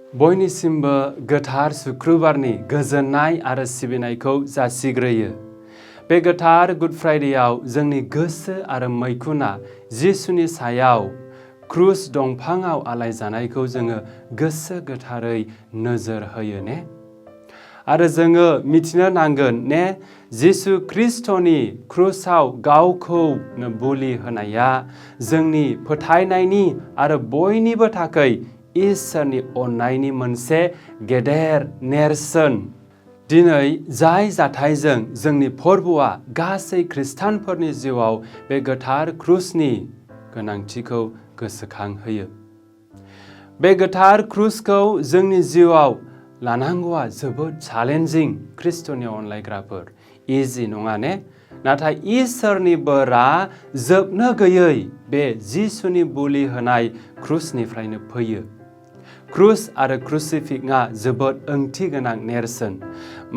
बयनिसिम्बो गोथार सुक्रुबारनि गोजोननाय आरो सिबिनायखौ जासिग्रैयो। बे गोथार गुड फ्राइडेयाव जोंनि गोसो आरो मwikunna जिसुनि सायाव क्रुश दंफाङाव आलायजानायखौ जोङो गोसो गोथारै नोजोर होयो ने? आरो जोङो मिथिनो नांगोन ने जिसु christoni khrusao गावखौ बुलि होनाया जोंनि pwtainaini आरो बयनिबो थाखाय इसोरनि अननायनि मोनसे गेदेर नेरसोन। दिनै जाय जाथायजों जोंनि फोरबोआ गासै खृष्टानफोरनि जिउआव बे गोथार क्रुसनि गोनांथिखौ गोसोखांहोयो। बे गोथार क्रुसखौ जोंनि जिउआव लानांगौआ जोबोद चेलेन्जिं christoni अनलायग्राफोर, इजि नङा ने? नाथाय इसोरनि बोरा जोबनो गैयै बे जिसुनि बुलि होनाय क्रुसनिफ्रायनो फैयो। क्रुस आरो क्रुसिफिक्सआ जोबोद ओंथि गोनां नेरसोन।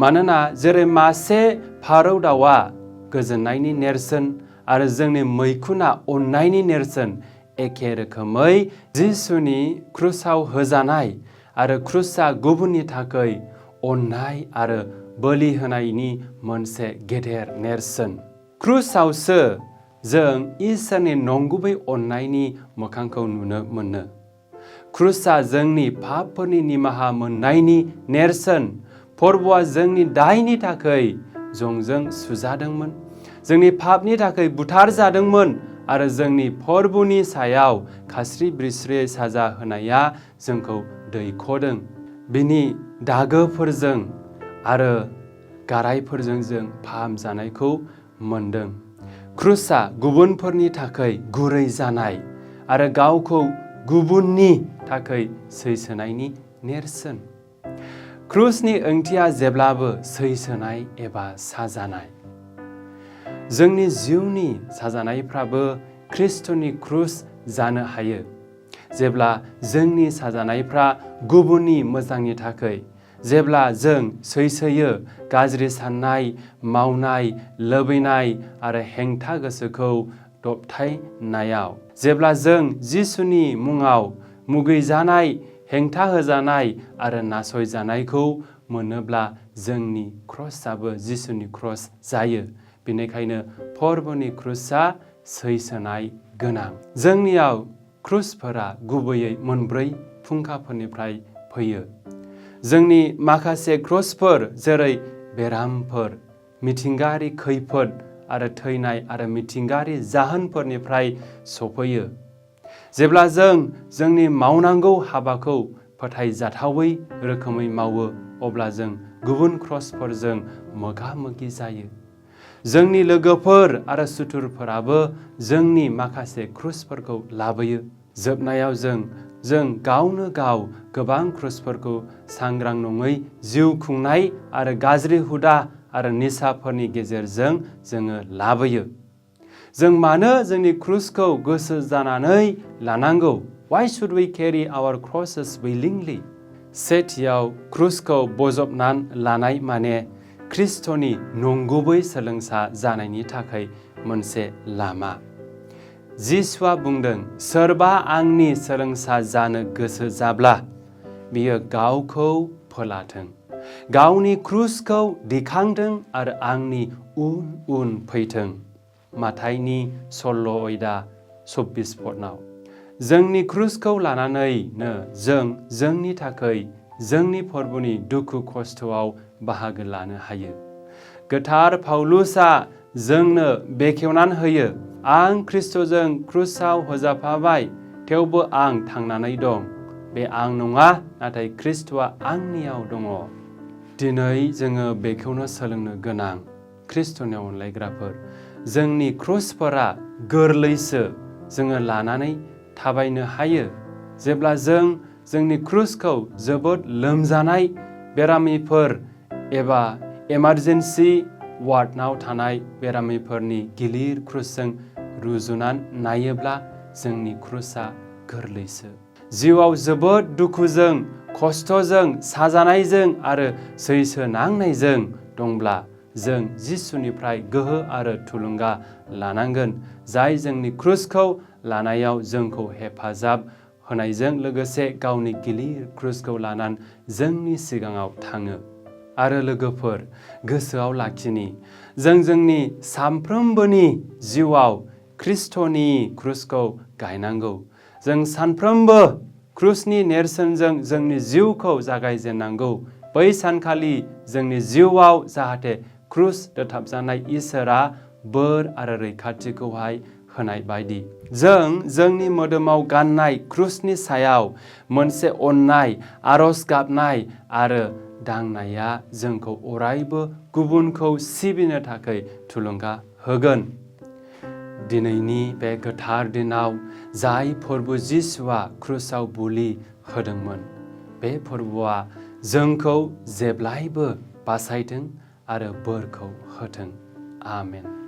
मानोना जेरै मासे फारौ दाउआ गोजोननायनि नेरसोन आरो जोंनि मwikunna अननायनि नेरसोन, एखे रोखोमै जिसुनि क्रुसाव होजानाय आरो क्रुसआ गुबुननि थाखाय अननाय आरो बोलि होनायनि मोनसे गेदेर नेरसोन। क्रुसावसो जों इसोरनि नंगुबै अननायनि मोखांखौ नुनो मोनो। क्रुसआ जोंनि पापफोरनि निमाहा मोननायनि नेरसोन। फोरबोआ जोंनि दायनि थाखाय जंजों सुजादोंमोन, जोंनि पापनि थाखाय बुथार जादोंमोन आरो जोंनि फोरबोनि सायाव खास्रि बिस्रि साजा होनाया जोंखौ दैखोदों। बिनि दागोफोरजों आरो गारायफोरजों जों फाहामजानायखौ मोनदों। क्रुसआ गुबुनफोरनि थाखाय गुरै जानाय आरो गावखौ गुबुननि थाखाय सैसोनायनि नेरसोन। क्रुसनि ओंथिया जेब्लाबो सैसोनाय एबा साजानाय। जोंनि जिउनि साजानायफ्राबो christoni क्रुस जानो हायो। जेब्ला जोंनि साजानायफ्रा गुबुननि मोजांनि थाखाय, जेब्ला जों सैसोयो गाज्रि साननाय, मावनाय, लुबैनाय आरो हेंथा गोसोखौ दबथायनायाव, जेब्ला जों जिसुनि मुङाव मुगैजानाय, हेंथा होजानाय आरो नासयजानायखौ मोनोब्ला जोंनि क्रसआबो जिसुनि क्रस जायो। बेनिखायनो फोरबोनि क्रुसआ सैसोनाय गोनां। जोंनियाव क्रुसफोरा गुबैयै मोनब्रै फुंखाफोरनिफ्राय फैयो। जोंनि माखासे क्रसफोर जेरै बेरामफोर, मिथिंगायारि खैफोद आरो थैनाय आरो मिथिंगायारि जाहोनफोरनिफ्राय सफैयो। जेब्ला जों जोंनि मावनांगौ हाबाखौ फोथायजाथावै रोखोमै मावो, अब्ला जों गुबुन क्रसफोरजों मोगा मोगि जायो। जोंनि लोगोफोर आरो सुथुरफोराबो जोंनि माखासे क्रुसफोरखौ लाबोयो। जोबनायाव जों गावनो गाव गोबां क्रुसफोरखौ सांग्रां नङै जिउ खुंनाय आरो गाज्रि हुदा आरो निसाफोरनि गेजेरजों जोङो लाबोयो। जों मानो जोंनि क्रुसखौ गोसो जानानै लानांगौ? Why should we carry our crosses willingly? सेथियाव क्रुसखौ बजबनानै लानाय माने christoni नंगुबै सोलोंसा जानायनि थाखाय मोनसे लामा। जिसुआ बुंदों, सोरबा आंनि सोलोंसा जानो गोसो जाब्ला बियो गावखौ फोलाथों, गावनि क्रुसखौ दिखांथों आरो आंनि उन उन फैथों। माथाइनि 16:24। जोंनि क्रुसखौ लानानैनो जों जोंनि थाखाय जोंनि फोरबोनि दुखु खस्थआव बाहागो लानो हायो। गोथार पाउलुसआ जोंनो बेखेवनानै होयो, आं ख्रिस्ट'जों क्रुसाव होजाफाबाय, थेवबो आं थांनानै दं। बे आं नङा, नाथाय ख्रिस्ट'आ आंनियाव दङ। दिनै जोङो बेखौनो सोलोंनो गोनां christoni अनलायग्राफोर। जोंनि क्रुसफोरा गोरलैसो, जोङो लानानै थाबायनो हायो। जेब्ला जों जोंनि क्रुसखौ जोबोद लोमजानाय बेरामिफोर एबा इमारजेन्सि वार्डआव थानाय बेरामिफोरनि गिलिर क्रुसजों रुजुनानै नायोब्ला जोंनि क्रुसआ गोरलैसो। जिउआव जोबोद दुखुजों, खस्थ'जों, साजानायजों आरो सैसोनांनायजों दंब्ला जों जिसुनिफ्राय गोहो आरो थुलुंगा लानांगोन, जाय जोंनि क्रुसखौ लानायाव जोंखौ हेफाजाब होनायजों लोगोसे गावनि गिलिर क्रुसखौ लानानै जोंनि सिगाङाव थाङो। आरो लोगोफोर, गोसोआव लाखिनि, जों जोंनि सानफ्रोमबोनि जिउआव christoni क्रुसखौ गायनांगौ। जों सानफ्रोमबो क्रुसनि नेरसोनजों जोंनि जिउखौ जागायजेननांगौ। बै सानखालि जोंनि जिउआव जाहाथे क्रुस दोथाबजानाय इसोरा बोर आरो रैखाथिखौहाय होनाय बायदि। जों जोंनि मोदोमाव गाननाय क्रुसनि सायाव मोनसे अननाय, आरज गाबनाय आरो दांनाया जोंखौ अरायबो गुबुनखौ सिबिनो थाखाय थुलुंगा होगोन। दिनैनि बे गोथार दिनाव जाय फोरबो जिसुआ क्रुसाव बुलि होदोंमोन, बे फोरबोआ जोंखौ जेब्लायबो बासायथों आरो बोरखौ होथों। आमेन।